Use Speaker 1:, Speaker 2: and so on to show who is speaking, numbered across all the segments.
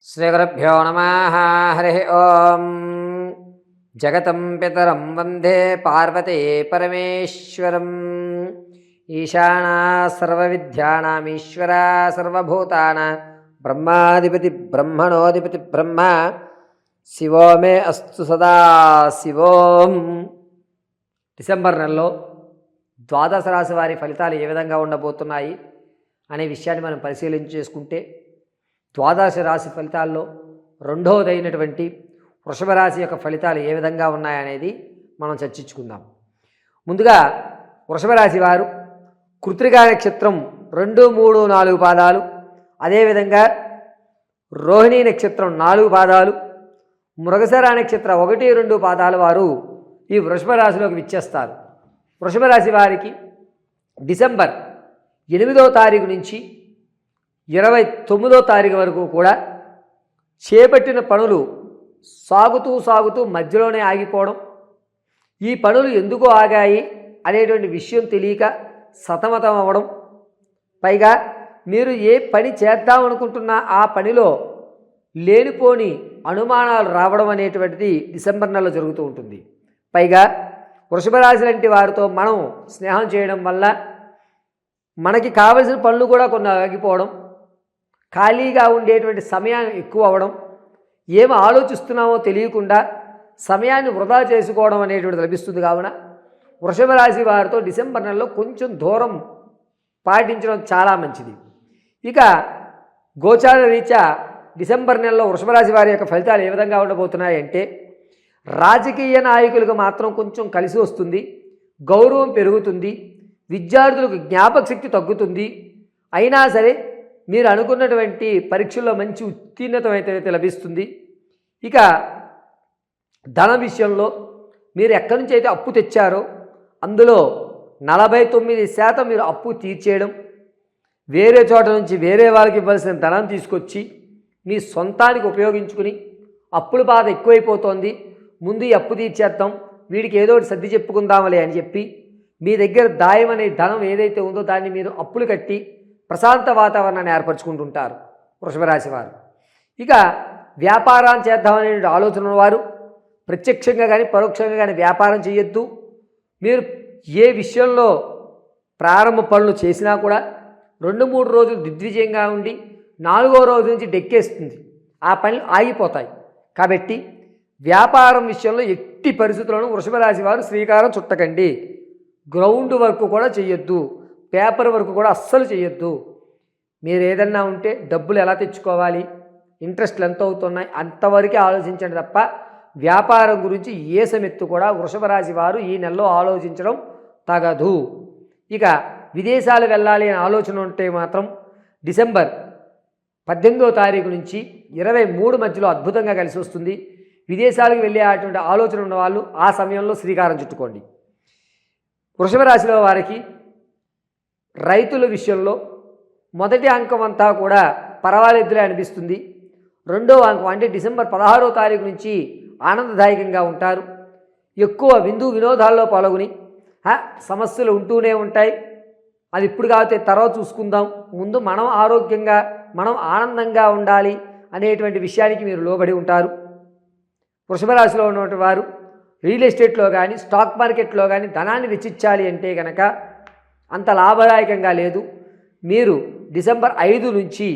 Speaker 1: శ్రీగురుభ్యో నమః. హరి ఓం. జగతం పితరం వందే పార్వతీ పరమేశ్వరం. ఈశానా సర్వవిద్యానామీశ్వరా సర్వభూతానాం బ్రహ్మాధిపతి బ్రహ్మణోధిపతి బ్రహ్మ. శివో మే అస్తు సదా శివోం. డిసెంబర్ నెలలో ద్వాదశ రాశి వారి ఫలితాలు ఏ విధంగా ఉండబోతున్నాయి అనే విషయాన్ని మనం పరిశీలించి చేసుకుంటే, ద్వాదశ రాశి ఫలితాల్లో రెండవదైనటువంటి వృషభ రాశి యొక్క ఫలితాలు ఏ విధంగా ఉన్నాయనేది మనం చర్చించుకుందాం. ముందుగా వృషభ రాశి వారు కృత్తికా నక్షత్రం 2, 3, 4 పాదాలు, అదేవిధంగా రోహిణీ నక్షత్రం 4 పాదాలు, మృగశిర నక్షత్రం 1, 2 పాదాల వారు ఈ వృషభ రాశిలోకి విచ్చేస్తారు. వృషభ రాశి వారికి డిసెంబర్ 8వ తారీఖు నుంచి 29వ తారీఖు వరకు కూడా చేపట్టిన పనులు సాగుతూ మధ్యలోనే ఆగిపోవడం, ఈ పనులు ఎందుకు ఆగాయి అనేటువంటి విషయం తెలియక సతమతం అవ్వడం, పైగా మీరు ఏ పని చేద్దామనుకుంటున్నా ఆ పనిలో లేనిపోని అనుమానాలు రావడం అనేటువంటిది డిసెంబర్ నెలలో జరుగుతూ ఉంటుంది. పైగా వృషభ రాశి లాంటి వారితో మనం స్నేహం చేయడం వల్ల మనకి కావలసిన పనులు కూడా కొన్ని ఆగిపోవడం, ఖాళీగా ఉండేటువంటి సమయాన్ని ఎక్కువ అవ్వడం, ఏమి ఆలోచిస్తున్నామో తెలియకుండా సమయాన్ని వృధా చేసుకోవడం అనేటువంటిది లభిస్తుంది. కావున వృషభ రాశి వారితో డిసెంబర్ నెలలో కొంచెం దూరం పాటించడం చాలా మంచిది. ఇక గోచార రీత్యా డిసెంబర్ నెలలో వృషభ రాశి వారి యొక్క ఫలితాలు ఏ విధంగా ఉండబోతున్నాయంటే, రాజకీయ నాయకులకు మాత్రం కొంచెం కలిసి వస్తుంది, గౌరవం పెరుగుతుంది, విద్యార్థులకు జ్ఞాపక శక్తి తగ్గుతుంది. అయినా సరే మీరు అనుకున్నటువంటి పరీక్షల్లో మంచి ఉత్తీర్ణత అయితే లభిస్తుంది. ఇక ధన విషయంలో మీరు ఎక్కడి నుంచి అయితే అప్పు తెచ్చారో అందులో 49% మీరు అప్పు తీర్చేయడం, వేరే చోట నుంచి వేరే వాళ్ళకి ఇవ్వాల్సిన ధనం తీసుకొచ్చి మీ సొంతానికి ఉపయోగించుకుని, అప్పుల బాధ ఎక్కువైపోతోంది, ముందు ఈ అప్పు తీర్చేద్దాం, వీడికి ఏదో ఒకటి సర్ది చెప్పుకుందామలే అని చెప్పి మీ దగ్గర దాయం అనే ధనం ఏదైతే ఉందో దాన్ని మీరు అప్పులు కట్టి ప్రశాంత వాతావరణాన్ని ఏర్పరచుకుంటుంటారు వృషభ రాశి వారు. ఇక వ్యాపారం చేద్దామనే ఆలోచన వారు ప్రత్యక్షంగా కానీ పరోక్షంగా కానీ వ్యాపారం చేయొద్దు. మీరు ఏ విషయంలో ప్రారంభ పనులు చేసినా కూడా 2-3 రోజులు దిగ్విజయంగా ఉండి 4వ రోజు నుంచి డెక్కేస్తుంది, ఆ పనులు ఆగిపోతాయి. కాబట్టి వ్యాపారం విషయంలో ఎట్టి పరిస్థితుల్లోనూ వృషభ రాశి వారు శ్రీకారం చుట్టకండి. గ్రౌండ్ వర్క్ కూడా చేయొద్దు, పేపర్ వర్క్ కూడా అస్సలు చేయొద్దు. మీరు ఏదన్నా ఉంటే డబ్బులు ఎలా తెచ్చుకోవాలి, ఇంట్రెస్ట్లు ఎంత అవుతున్నాయి అంతవరకే ఆలోచించండి తప్ప వ్యాపారం గురించి ఏ సమెత్తు కూడా వృషభ రాశి వారు ఈ నెలలో ఆలోచించడం తగదు. ఇక విదేశాలు వెళ్ళాలి అనే ఆలోచన ఉంటే మాత్రం డిసెంబర్ 18వ తారీఖు నుంచి 23 మధ్యలో అద్భుతంగా కలిసి వస్తుంది. విదేశాలకు వెళ్ళే అటువంటి ఆలోచన ఉన్న వాళ్ళు ఆ సమయంలో శ్రీకారం చుట్టుకోండి. వృషభ రాశిలో వారికి రైతుల విషయంలో మొదటి అంకం అంతా కూడా పర్వాలేదులే అనిపిస్తుంది. రెండవ అంకం అంటే డిసెంబర్ 16వ తారీఖు నుంచి ఆనందదాయకంగా ఉంటారు. ఎక్కువ వినోదాల్లో పాల్గొని సమస్యలు ఉంటూనే ఉంటాయి, అది ఇప్పుడు కాకపోతే తర్వాత చూసుకుందాం, ముందు మనం ఆరోగ్యంగా మనం ఆనందంగా ఉండాలి అనేటువంటి విషయానికి మీరు లోబడి ఉంటారు. వృషభ రాశిలో ఉన్నటువంటి వారు రియల్ ఎస్టేట్లో కానీ స్టాక్ మార్కెట్లో కానీ ధనాన్ని వెచ్చించాలి అంటే కనుక అంత లాభదాయకంగా లేదు. మీరు డిసెంబర్ 5 నుంచి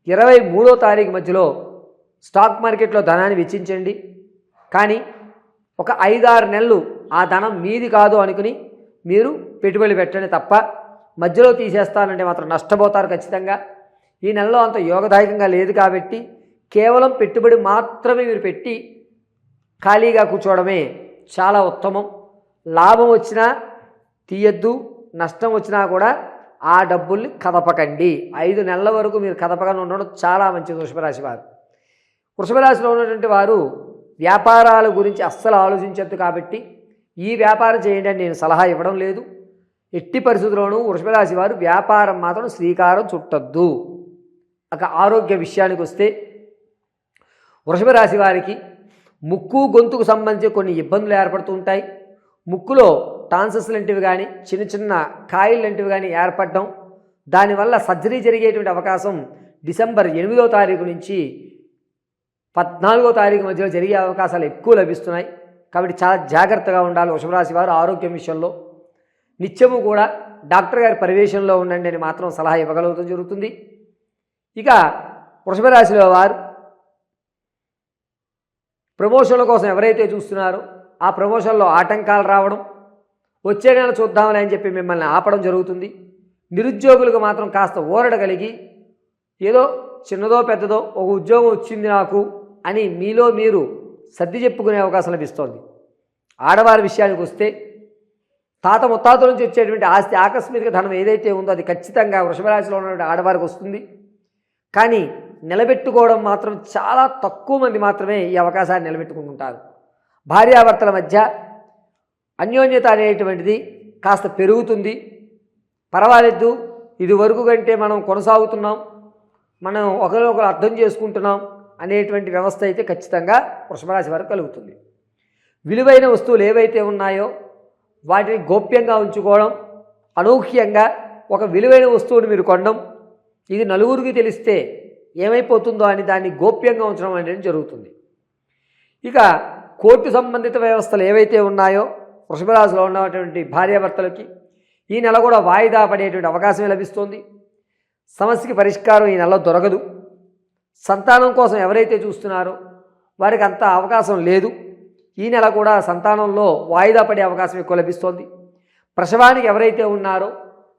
Speaker 1: 23వ తారీఖు మధ్యలో స్టాక్ మార్కెట్లో ధనాన్ని వెచ్చించండి. కానీ ఒక 5-6 నెలలు ఆ ధనం మీది కాదు అనుకుని మీరు పెట్టుబడి పెట్టండి తప్ప మధ్యలో తీసేస్తానంటే మాత్రం నష్టపోతారు ఖచ్చితంగా. ఈ నెలలో అంత యోగదాయకంగా లేదు కాబట్టి కేవలం పెట్టుబడి మాత్రమే మీరు పెట్టి ఖాళీగా కూర్చోవడమే చాలా ఉత్తమం. లాభం వచ్చినా తీయద్దు, నష్టం వచ్చినా కూడా ఆ డబ్బుల్ని కదపకండి. 5 నెలల వరకు మీరు కదపకుండా ఉండడం చాలా మంచిది వృషభ రాశి వారు. వృషభ రాశిలో ఉన్నటువంటి వారు వ్యాపారాల గురించి అస్సలు ఆలోచించద్దు. కాబట్టి ఈ వ్యాపారం చేయండి అని నేను సలహా ఇవ్వడం లేదు. ఎట్టి పరిస్థితుల్లోనూ వృషభ రాశి వారు వ్యాపారం మాత్రం శ్రీకారం చుట్టద్దు. ఒక ఆరోగ్య విషయానికి వస్తే వృషభ రాశి వారికి ముక్కు గొంతుకు సంబంధించి కొన్ని ఇబ్బందులు ఏర్పడుతూ ఉంటాయి. ముక్కులో టాన్సస్ లాంటివి కానీ చిన్న కాయలు లాంటివి కానీ ఏర్పడడం, దానివల్ల సర్జరీ జరిగేటువంటి అవకాశం డిసెంబర్ 8వ తారీఖు నుంచి 14వ తారీఖు మధ్యలో జరిగే అవకాశాలు ఎక్కువ లభిస్తున్నాయి. కాబట్టి చాలా జాగ్రత్తగా ఉండాలి వృషభ రాశి వారు ఆరోగ్యం విషయంలో. నిత్యము కూడా డాక్టర్ గారి పర్యవేక్షణలో ఉండండి అని మాత్రం సలహా ఇవ్వగలగడం జరుగుతుంది. ఇక వృషభ రాశిలో వారు ప్రమోషన్ల కోసం ఎవరైతే చూస్తున్నారో ఆ ప్రమోషన్లో ఆటంకాలు రావడం, వచ్చే నెల చూద్దామని అని చెప్పి మిమ్మల్ని ఆపడం జరుగుతుంది. నిరుద్యోగులకు మాత్రం కాస్త ఊరట కలిగి ఏదో చిన్నదో పెద్దదో ఒక ఉద్యోగం వచ్చింది నాకు అని మీలో మీరు సర్ది చెప్పుకునే అవకాశం లభిస్తోంది. ఆడవారి విషయానికి వస్తే తాత ముత్తాతల నుంచి వచ్చేటువంటి ఆస్తి ఆకస్మిక ధనం ఏదైతే ఉందో అది ఖచ్చితంగా వృషభ రాశిలో ఉన్నటువంటి ఆడవారికి వస్తుంది. కానీ నిలబెట్టుకోవడం మాత్రం చాలా తక్కువ మంది మాత్రమే ఈ అవకాశాన్ని నిలబెట్టుకుంటుంటారు. భార్యాభర్తల మధ్య అన్యోన్యత అనేటువంటిది కాస్త పెరుగుతుంది. పర్వాలేదు, ఇది వరకు కంటే మనం కొనసాగుతున్నాం, మనం ఒకరినొకరు అర్థం చేసుకుంటున్నాం అనేటువంటి వ్యవస్థ అయితే ఖచ్చితంగా వృషభ రాశి వారికి కలుగుతుంది. విలువైన వస్తువులు ఏవైతే ఉన్నాయో వాటిని గోప్యంగా ఉంచుకోవడం, అనూహ్యంగా ఒక విలువైన వస్తువుని మీరు కొనడం, ఇది నలుగురికి తెలిస్తే ఏమైపోతుందో అని దాన్ని గోప్యంగా ఉంచడం అనేది జరుగుతుంది. ఇక కోర్టు సంబంధిత వ్యవస్థలు ఏవైతే ఉన్నాయో వృషభ రాశిలో ఉన్నటువంటి భార్యాభర్తలకి ఈ నెల కూడా వాయిదా పడేటువంటి అవకాశమే లభిస్తుంది. సమస్యకి పరిష్కారం ఈ నెలలో దొరకదు. సంతానం కోసం ఎవరైతే చూస్తున్నారో వారికి అంత అవకాశం లేదు. ఈ నెల కూడా సంతానంలో వాయిదా పడే అవకాశం ఎక్కువ లభిస్తోంది. ప్రసవానికి ఎవరైతే ఉన్నారో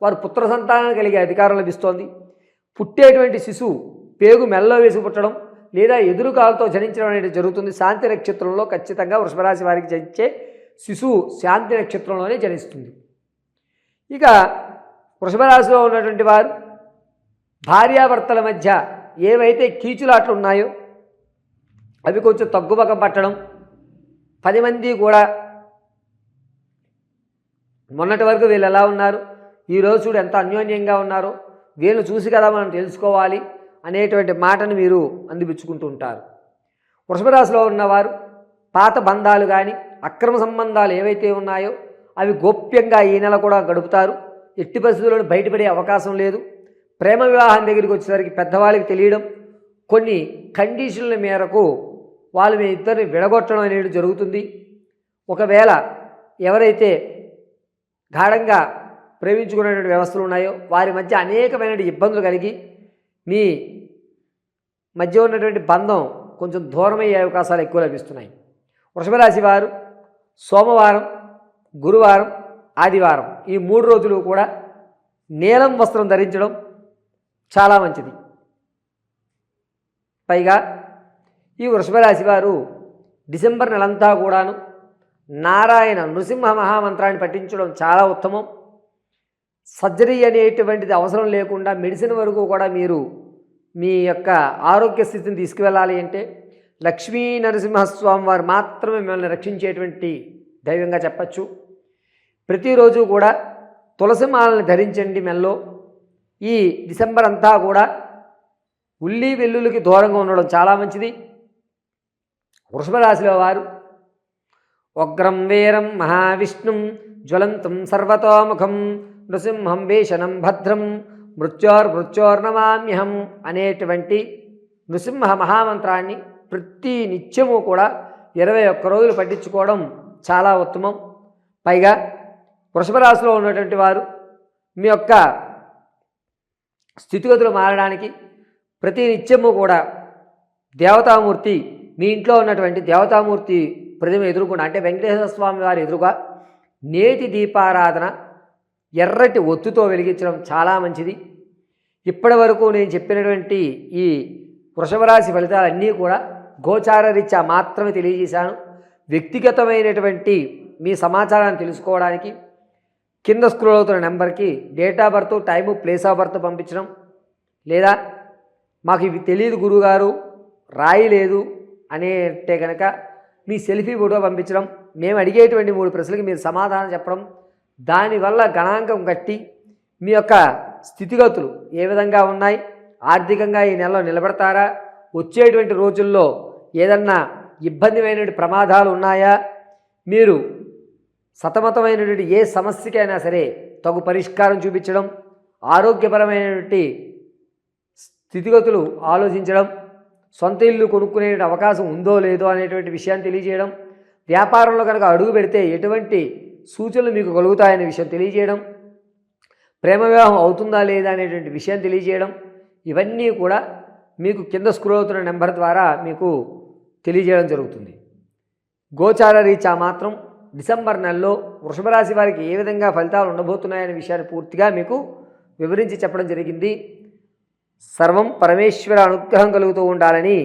Speaker 1: వారు పుత్ర సంతానం కలిగే అధికారం లభిస్తోంది. పుట్టేటువంటి శిశువు పేగు మెల్లో వేసి పుట్టడం లేదా ఎదురుకాలతో జనించడం అనేది జరుగుతుంది. శాంతి నక్షత్రంలో ఖచ్చితంగా వృషభ రాశి వారికి జనించే శిశువు శాంతి నక్షత్రంలోనే జనిస్తుంది. ఇక వృషభ రాశిలో ఉన్నటువంటి వారు భార్యాభర్తల మధ్య ఏవైతే కీచులాట్లు ఉన్నాయో అవి కొంచెం తగ్గుముఖం పట్టడం, 10 మంది కూడా మొన్నటి వరకు వీళ్ళు ఎలా ఉన్నారు, ఈరోజు చూడు ఎంత అన్యోన్యంగా ఉన్నారో, వీళ్ళు చూసి కదా మనం తెలుసుకోవాలి అనేటువంటి మాటను మీరు అందిపుచ్చుకుంటూ ఉంటారు. వృషభ రాశిలో ఉన్నవారు పాత బంధాలు కానీ అక్రమ సంబంధాలు ఏవైతే ఉన్నాయో అవి గోప్యంగా ఈ నెల కూడా గడుపుతారు. ఎట్టి పరిస్థితుల్లో బయటపడే అవకాశం లేదు. ప్రేమ వివాహం దగ్గరికి వచ్చేసరికి పెద్దవాళ్ళకి తెలియడం, కొన్ని కండిషన్ల మేరకు వాళ్ళు మీ ఇద్దరిని విడగొట్టడం అనేది జరుగుతుంది. ఒకవేళ ఎవరైతే గాఢంగా ప్రేమించుకునేటువంటి వ్యవస్థలు ఉన్నాయో వారి మధ్య అనేకమైన ఇబ్బందులు కలిగి మీ మధ్య ఉన్నటువంటి బంధం కొంచెం దూరమయ్యే అవకాశాలు ఎక్కువ లభిస్తున్నాయి. వృషభ రాశి వారు సోమవారం, గురువారం, ఆదివారం ఈ 3 రోజులు కూడా నీలం వస్త్రం ధరించడం చాలా మంచిది. పైగా ఈ వృషభ రాశి వారు డిసెంబర్ నెలంతా కూడాను నారాయణ నృసింహ మహామంత్రాన్ని పఠించడం చాలా ఉత్తమం. సర్జరీ అనేటువంటిది అవసరం లేకుండా మెడిసిన్ వరకు కూడా మీరు మీ యొక్క ఆరోగ్య స్థితిని తీసుకువెళ్ళాలి అంటే లక్ష్మీ నరసింహస్వామి వారు మాత్రమే మిమ్మల్ని రక్షించేటువంటి దైవంగా చెప్పచ్చు. ప్రతిరోజు కూడా తులసిమాలని ధరించండి మెల్లో. ఈ డిసెంబర్ అంతా కూడా ఉల్లి వెల్లుల్లికి దూరంగా ఉండడం చాలా మంచిది. వృషభ రాశిలో వారు ఉగ్రం వీరం మహావిష్ణుం జ్వలంతం సర్వతోముఖం నృసింహం వేషణం భద్రం మృత్యోర్నమామ్యహం అనేటువంటి నృసింహ మహామంత్రాన్ని ప్రతి నిత్యము కూడా 21 రోజులు పఠించుకోవడం చాలా ఉత్తమం. పైగా వృషభ రాశిలో ఉన్నటువంటి వారు మీ యొక్క స్థితిగతులు మారడానికి ప్రతి నిత్యము కూడా దేవతామూర్తి మీ ఇంట్లో ఉన్నటువంటి దేవతామూర్తి ప్రతిమ ఎదురుకుండా అంటే వెంకటేశ్వర స్వామి వారి ఎదురుగా నేతి దీపారాధన ఎర్రటి ఒత్తుతో వెలిగించడం చాలా మంచిది. ఇప్పటి వరకు నేను చెప్పినటువంటి ఈ వృషభ రాశి ఫలితాలన్నీ కూడా గోచార రీత్యా మాత్రమే తెలియజేశాను. వ్యక్తిగతమైనటువంటి మీ సమాచారాన్ని తెలుసుకోవడానికి కింద స్క్రోల్ అవుతున్న నెంబర్కి date of birth, time, place of birth పంపించడం, లేదా మాకు ఇవి తెలియదు గురువుగారు రాయలేదు అనేటే కనుక మీ సెల్ఫీ ఫోటో పంపించడం, మేము అడిగేటువంటి 3 ప్రశ్నలకి మీరు సమాధానం చెప్పడం, దానివల్ల గణాంకం కట్టి మీ యొక్క స్థితిగతులు ఏ విధంగా ఉన్నాయి, ఆర్థికంగా ఈ నెలలో నిలబడతారా, వచ్చేటువంటి రోజుల్లో ఏదన్నా ఇబ్బందిమైనటువంటి ప్రమాదాలు ఉన్నాయా, మీరు సతమతమైనటువంటి ఏ సమస్యకైనా సరే తగు పరిష్కారం చూపించడం, ఆరోగ్యపరమైనటువంటి స్థితిగతులు ఆలోచించడం, సొంత ఇల్లు కొనుక్కునే అవకాశం ఉందో లేదో అనేటువంటి విషయాన్ని తెలియజేయడం, వ్యాపారంలో కనుక అడుగు పెడితే ఎటువంటి సూచనలు మీకు కలుగుతాయనే విషయం తెలియజేయడం, ప్రేమ వివాహం అవుతుందా లేదా అనేటువంటి విషయం తెలియజేయడం, ఇవన్నీ కూడా మీకు కింద స్క్రోల్ అవుతున్న నెంబర్ ద్వారా మీకు తెలియజేయడం జరుగుతుంది. గోచార రీత్యా మాత్రం డిసెంబర్ నెలలో వృషభ రాశి వారికి ఏ విధంగా ఫలితాలు ఉండబోతున్నాయనే విషయాన్ని పూర్తిగా మీకు వివరించి చెప్పడం జరిగింది. సర్వం పరమేశ్వర అనుగ్రహం కలుగుతూ ఉండాలని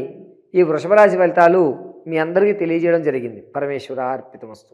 Speaker 1: ఈ వృషభ రాశి ఫలితాలు మీ అందరికీ తెలియజేయడం జరిగింది. పరమేశ్వర అర్పితమస్తు.